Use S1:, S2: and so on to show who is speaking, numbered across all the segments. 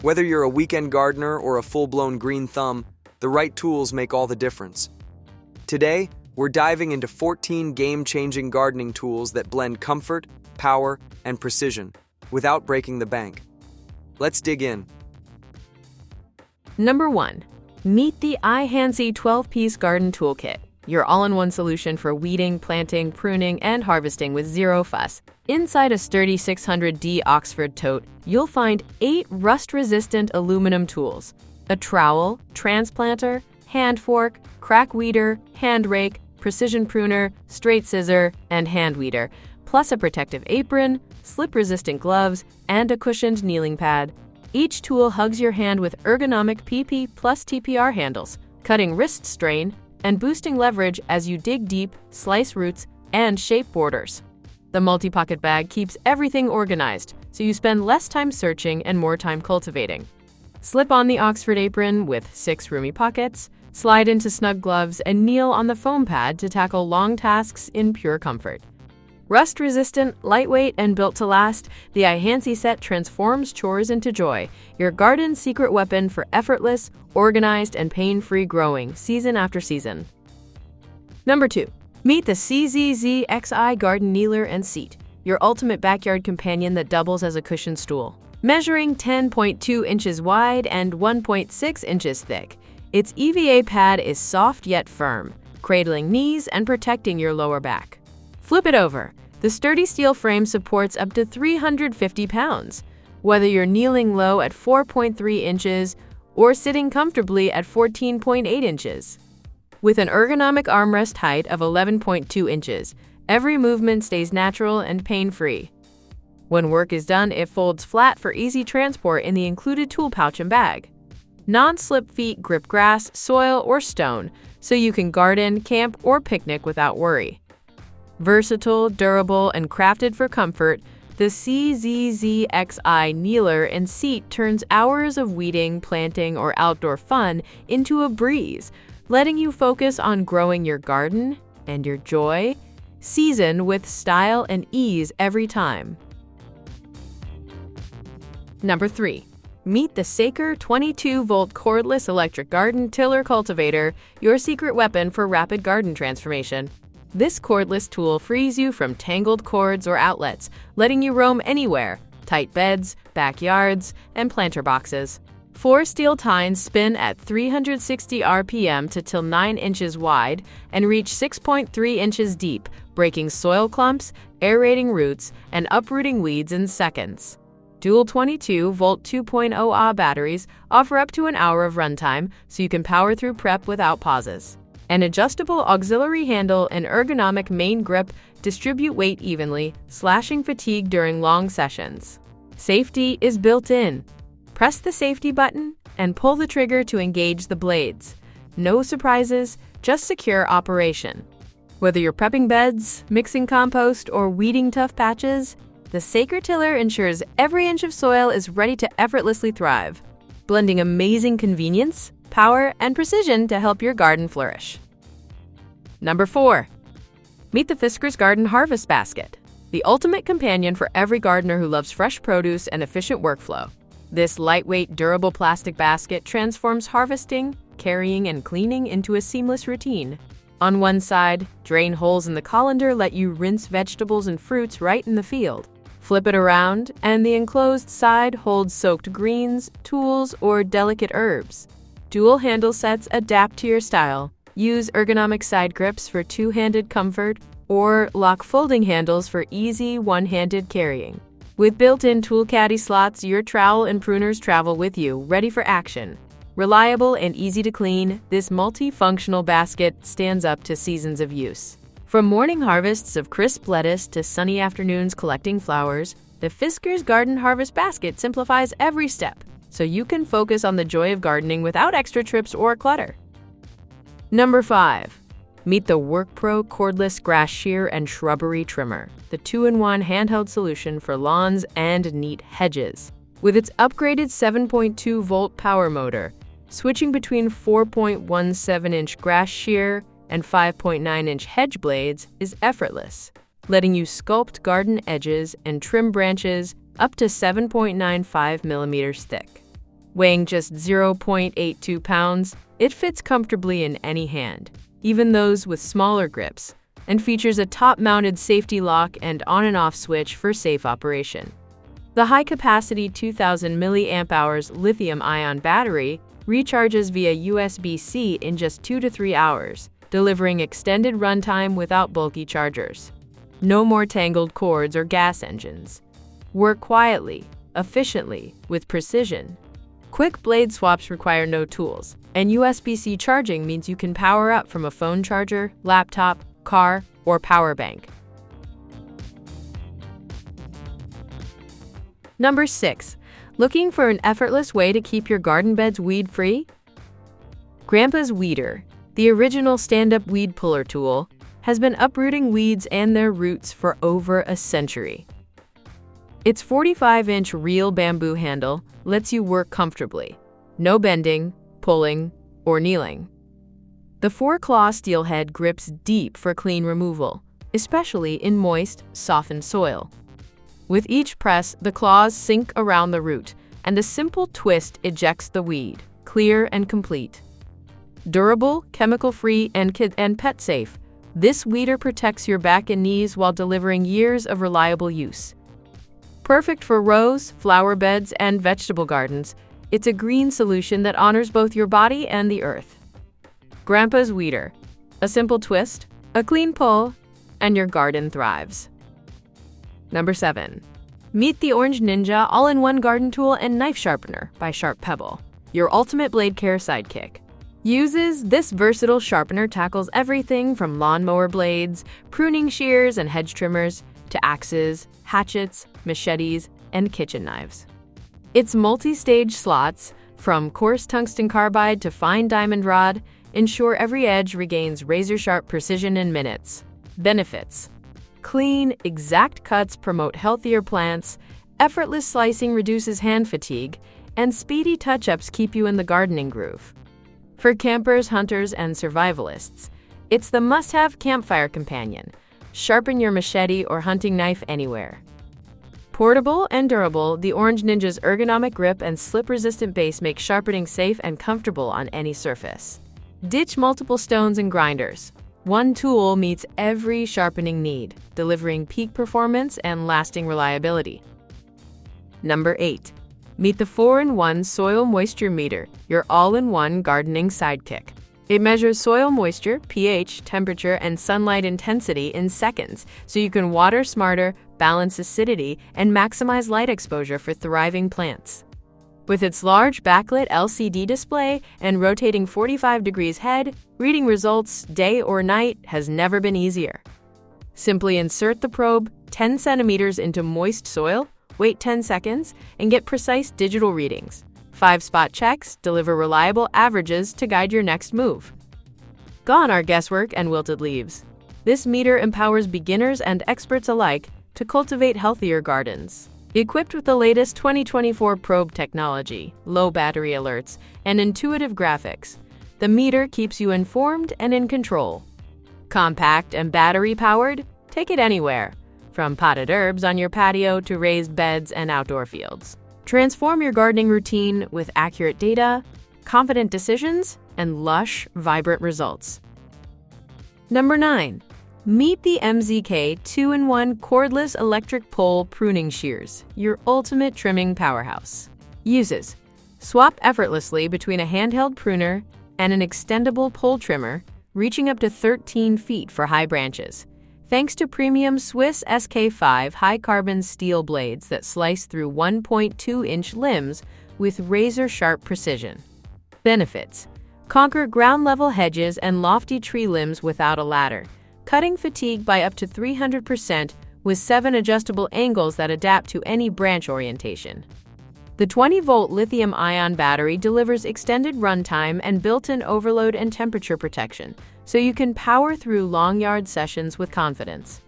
S1: Whether you're a weekend gardener or a full-blown green thumb, the right tools make all the difference. Today, we're diving into 14 game-changing gardening tools that blend comfort, power, and precision without breaking the bank. Let's dig in.
S2: Number 1. Meet the IHNY 12-piece garden toolkit, your all-in-one solution for weeding, planting, pruning, and harvesting with zero fuss. Inside a sturdy 600D Oxford tote, you'll find 8 rust-resistant aluminum tools: a trowel, transplanter, hand fork, crack weeder, hand rake, precision pruner, straight scissor, and hand weeder, plus a protective apron, slip-resistant gloves, and a cushioned kneeling pad. Each tool hugs your hand with ergonomic PP plus TPR handles, cutting wrist strain and boosting leverage as you dig deep, slice roots, and shape borders. The multi-pocket bag keeps everything organized, so you spend less time searching and more time cultivating. Slip on the Oxford apron with 6 roomy pockets, slide into snug gloves, and kneel on the foam pad to tackle long tasks in pure comfort. Rust-resistant, lightweight, and built to last, the IHNY set transforms chores into joy, your garden's secret weapon for effortless, organized, and pain-free growing season after season. Number 2. Meet the CZZXI Garden Kneeler and Seat, your ultimate backyard companion that doubles as a cushion stool. Measuring 10.2 inches wide and 1.6 inches thick, its EVA pad is soft yet firm, cradling knees and protecting your lower back. Flip it over. The sturdy steel frame supports up to 350 pounds, whether you're kneeling low at 4.3 inches or sitting comfortably at 14.8 inches. With an ergonomic armrest height of 11.2 inches, every movement stays natural and pain-free. When work is done, it folds flat for easy transport in the included tool pouch and bag. Non-slip feet grip grass, soil, or stone, so you can garden, camp, or picnic without worry. Versatile, durable, and crafted for comfort, the CZZXI Kneeler and Seat turns hours of weeding, planting, or outdoor fun into a breeze, letting you focus on growing your garden and your joy, season with style and ease every time. Number 3. Meet the Saker 22-volt cordless electric garden tiller cultivator, your secret weapon for rapid garden transformation. This cordless tool frees you from tangled cords or outlets, letting you roam anywhere: tight beds, backyards, and planter boxes. 4 steel tines spin at 360 RPM to till 9 inches wide and reach 6.3 inches deep, breaking soil clumps, aerating roots, and uprooting weeds in seconds. Dual 22-volt 2.0 Ah batteries offer up to an hour of runtime, so you can power through prep without pauses. An adjustable auxiliary handle and ergonomic main grip distribute weight evenly, slashing fatigue during long sessions. Safety is built in. Press the safety button and pull the trigger to engage the blades. No surprises, just secure operation. Whether you're prepping beds, mixing compost, or weeding tough patches, the Saker tiller ensures every inch of soil is ready to effortlessly thrive, blending amazing convenience, power, and precision to help your garden flourish. Number 4. Meet the Fiskars Garden Harvest Basket, the ultimate companion for every gardener who loves fresh produce and efficient workflow. This lightweight, durable plastic basket transforms harvesting, carrying, and cleaning into a seamless routine. On one side, drain holes in the colander let you rinse vegetables and fruits right in the field. Flip it around, and the enclosed side holds soaked greens, tools, or delicate herbs. Dual handle sets adapt to your style. Use ergonomic side grips for two-handed comfort or lock folding handles for easy one-handed carrying. With built-in tool caddy slots, your trowel and pruners travel with you, ready for action. Reliable and easy to clean, this multifunctional basket stands up to seasons of use. From morning harvests of crisp lettuce to sunny afternoons collecting flowers, the Fiskars Garden Harvest Basket simplifies every step, so you can focus on the joy of gardening without extra trips or clutter. Number 5. Meet the WorkPro cordless grass shear and shrubbery trimmer, the 2-in-1 handheld solution for lawns and neat hedges. With its upgraded 7.2-volt power motor, switching between 4.17-inch grass shear and 5.9-inch hedge blades is effortless, letting you sculpt garden edges and trim branches up to 7.95 millimeters thick. Weighing just 0.82 pounds, it fits comfortably in any hand, even those with smaller grips, and features a top-mounted safety lock and on and off switch for safe operation. The high-capacity 2000 mAh lithium-ion battery recharges via USB-C in just 2 to 3 hours, delivering extended runtime without bulky chargers. No more tangled cords or gas engines. Work quietly, efficiently, with precision. Quick blade swaps require no tools, and USB-C charging means you can power up from a phone charger, laptop, car, or power bank. Number 6. Looking for an effortless way to keep your garden beds weed-free? Grandpa's Weeder, the original stand-up weed puller tool, has been uprooting weeds and their roots for over a century. Its 45-inch real bamboo handle lets you work comfortably. No bending, pulling, or kneeling. The 4-claw steel head grips deep for clean removal, especially in moist, softened soil. With each press, the claws sink around the root, and a simple twist ejects the weed, clear and complete. Durable, chemical-free, and pet-safe, this weeder protects your back and knees while delivering years of reliable use. Perfect for rose, flower beds, and vegetable gardens, it's a green solution that honors both your body and the earth. Grandpa's Weeder. A simple twist, a clean pull, and your garden thrives. Number 7. Meet the Orange Ninja all-in-one garden tool and knife sharpener by Pebble, your ultimate blade care sidekick. This versatile sharpener tackles everything from lawnmower blades, pruning shears and hedge trimmers, to axes, hatchets, machetes, and kitchen knives. Its multi-stage slots, from coarse tungsten carbide to fine diamond rod, ensure every edge regains razor-sharp precision in minutes. Benefits: clean, exact cuts promote healthier plants, effortless slicing reduces hand fatigue, and speedy touch-ups keep you in the gardening groove. For campers, hunters, and survivalists, it's the must-have campfire companion. Sharpen your machete or hunting knife anywhere. Portable and durable, the Orange Ninja's ergonomic grip and slip-resistant base make sharpening safe and comfortable on any surface. Ditch multiple stones and grinders. One tool meets every sharpening need, delivering peak performance and lasting reliability. Number 8. Meet the 4-in-1 Soil Moisture Meter, your all-in-one gardening sidekick. It measures soil moisture, pH, temperature, and sunlight intensity in seconds, so you can water smarter, balance acidity, and maximize light exposure for thriving plants. With its large backlit LCD display and rotating 45 degrees head, reading results day or night has never been easier. Simply insert the probe 10 centimeters into moist soil, wait 10 seconds, and get precise digital readings. 5-spot checks deliver reliable averages to guide your next move. Gone are guesswork and wilted leaves. This meter empowers beginners and experts alike to cultivate healthier gardens. Equipped with the latest 2024 probe technology, low battery alerts, and intuitive graphics, the meter keeps you informed and in control. Compact and battery-powered, take it anywhere, from potted herbs on your patio to raised beds and outdoor fields. Transform your gardening routine with accurate data, confident decisions, and lush, vibrant results. Number 9. Meet the MZK 2-in-1 cordless electric pole pruning shears, your ultimate trimming powerhouse. Uses: swap effortlessly between a handheld pruner and an extendable pole trimmer, reaching up to 13 feet for high branches. Thanks to premium Swiss SK5 high-carbon steel blades that slice through 1.2-inch limbs with razor-sharp precision. Benefits: conquer ground-level hedges and lofty tree limbs without a ladder, cutting fatigue by up to 300% with 7 adjustable angles that adapt to any branch orientation. The 20-volt lithium-ion battery delivers extended runtime and built-in overload and temperature protection, so you can power through long yard sessions with confidence.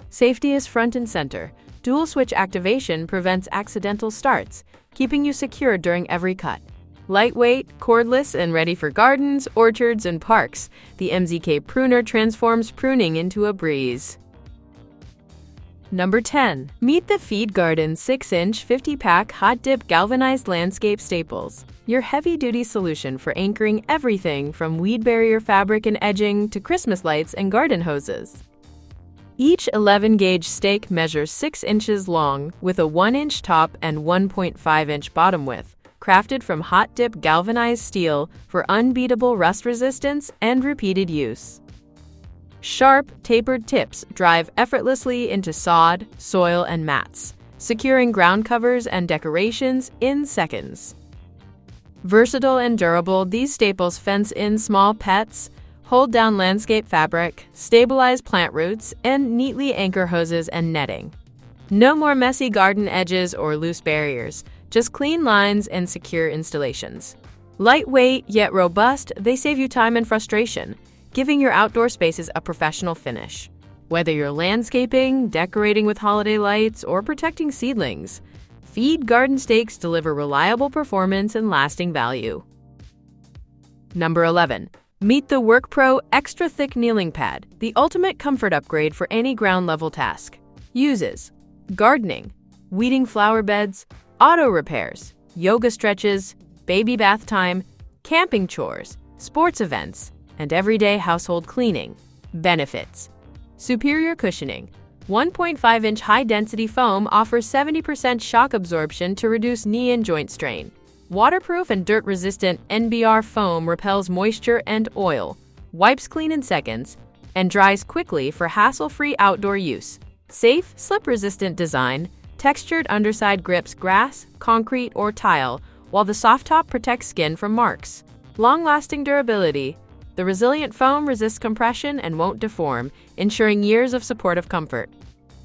S2: Safety is front and center. Dual switch activation prevents accidental starts, keeping you secure during every cut. Lightweight, cordless, and ready for gardens, orchards, and parks, the MZK pruner transforms pruning into a breeze. Number 10. Meet the Feed Garden 6-inch 50-pack hot dip galvanized landscape staples, your heavy-duty solution for anchoring everything from weed barrier fabric and edging to Christmas lights and garden hoses. Each 11-gauge stake measures 6 inches long with a 1-inch top and 1.5-inch bottom width, crafted from hot dip galvanized steel for unbeatable rust resistance and repeated use. Sharp, tapered tips drive effortlessly into sod, soil, and mats, securing ground covers and decorations in seconds. Versatile and durable, these staples fence in small pets, hold down landscape fabric, stabilize plant roots, and neatly anchor hoses and netting. No more messy garden edges or loose barriers, just clean lines and secure installations. Lightweight yet robust, they save you time and frustration, giving your outdoor spaces a professional finish. Whether you're landscaping, decorating with holiday lights, or protecting seedlings, Feed Garden stakes deliver reliable performance and lasting value. Number 11. Meet the WorkPro Extra Thick Kneeling Pad, the ultimate comfort upgrade for any ground-level task. Uses: gardening, weeding flower beds, auto repairs, yoga stretches, baby bath time, camping chores, sports events, and everyday household cleaning. Benefits: superior cushioning. 1.5-inch high-density foam offers 70% shock absorption to reduce knee and joint strain. Waterproof and dirt-resistant NBR foam repels moisture and oil, wipes clean in seconds, and dries quickly for hassle-free outdoor use. Safe, slip-resistant design, textured underside grips grass, concrete, or tile, while the soft top protects skin from marks. Long-lasting durability. The resilient foam resists compression and won't deform, ensuring years of supportive comfort.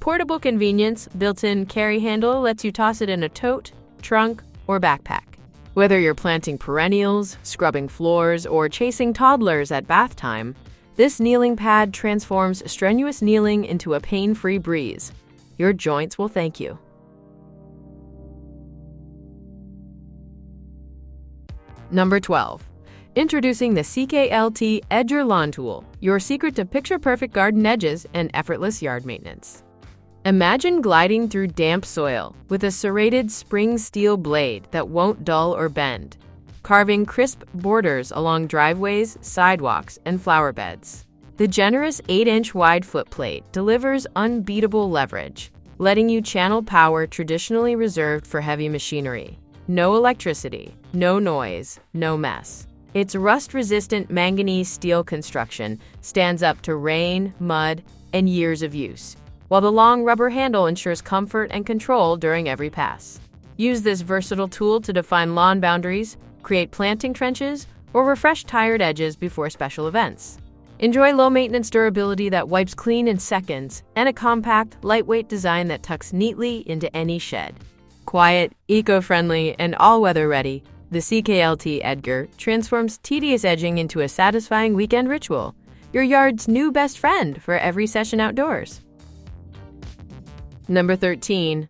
S2: Portable convenience, built-in carry handle lets you toss it in a tote, trunk, or backpack. Whether you're planting perennials, scrubbing floors, or chasing toddlers at bath time, this kneeling pad transforms strenuous kneeling into a pain-free breeze. Your joints will thank you. Number 12. Introducing the CKLT Edger Lawn Tool, your secret to picture-perfect garden edges and effortless yard maintenance. Imagine gliding through damp soil with a serrated spring steel blade that won't dull or bend, carving crisp borders along driveways, sidewalks, and flower beds. The generous 8-inch wide footplate delivers unbeatable leverage, letting you channel power traditionally reserved for heavy machinery. No electricity, no noise, no mess. Its rust-resistant manganese steel construction stands up to rain, mud, and years of use, while the long rubber handle ensures comfort and control during every pass. Use this versatile tool to define lawn boundaries, create planting trenches, or refresh tired edges before special events. Enjoy low-maintenance durability that wipes clean in seconds and a compact, lightweight design that tucks neatly into any shed. Quiet, eco-friendly, and all-weather ready, the CKLT Edger transforms tedious edging into a satisfying weekend ritual, your yard's new best friend for every session outdoors. Number 13.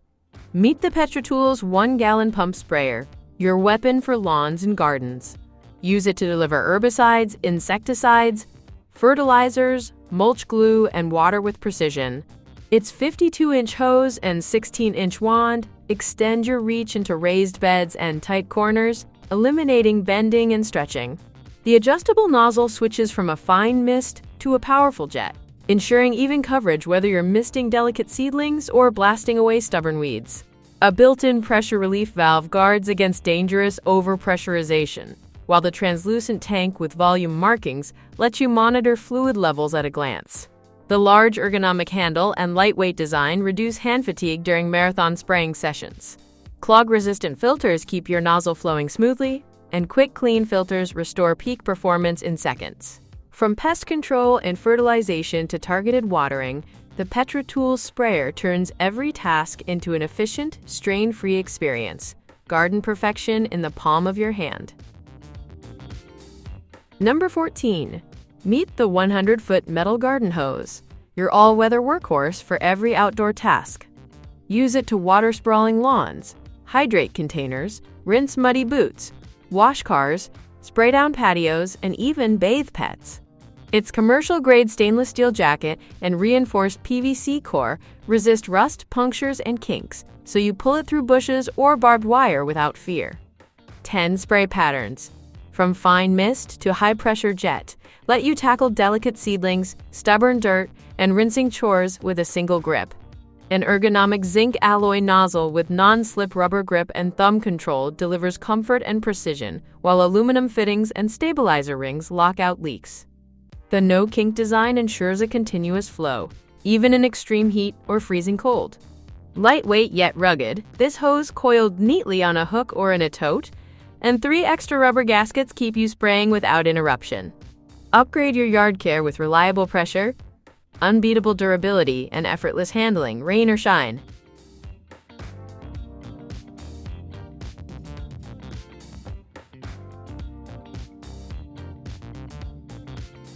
S2: Meet the Petro 1-gallon pump sprayer, your weapon for lawns and gardens. Use it to deliver herbicides, insecticides, fertilizers, mulch glue, and water with precision. Its 52-inch hose and 16-inch wand extend your reach into raised beds and tight corners, eliminating bending and stretching. The adjustable nozzle switches from a fine mist to a powerful jet, ensuring even coverage whether you're misting delicate seedlings or blasting away stubborn weeds. A built-in pressure relief valve guards against dangerous overpressurization, while the translucent tank with volume markings lets you monitor fluid levels at a glance. The large ergonomic handle and lightweight design reduce hand fatigue during marathon spraying sessions. Clog-resistant filters keep your nozzle flowing smoothly, and quick clean filters restore peak performance in seconds. From pest control and fertilization to targeted watering, the Petro sprayer turns every task into an efficient, strain-free experience. Garden perfection in the palm of your hand. Number 14. Meet the 100-foot metal garden hose, your all-weather workhorse for every outdoor task. Use it to water sprawling lawns, hydrate containers, rinse muddy boots, wash cars, spray down patios, and even bathe pets. Its commercial-grade stainless steel jacket and reinforced PVC core resist rust, punctures, and kinks, so you pull it through bushes or barbed wire without fear. 10 spray patterns. From fine mist to high-pressure jet, let you tackle delicate seedlings, stubborn dirt, and rinsing chores with a single grip. An ergonomic zinc alloy nozzle with non-slip rubber grip and thumb control delivers comfort and precision, while aluminum fittings and stabilizer rings lock out leaks. The no-kink design ensures a continuous flow, even in extreme heat or freezing cold. Lightweight yet rugged, this hose coiled neatly on a hook or in a tote, and 3 extra rubber gaskets keep you spraying without interruption. Upgrade your yard care with reliable pressure, unbeatable durability, and effortless handling, rain or shine.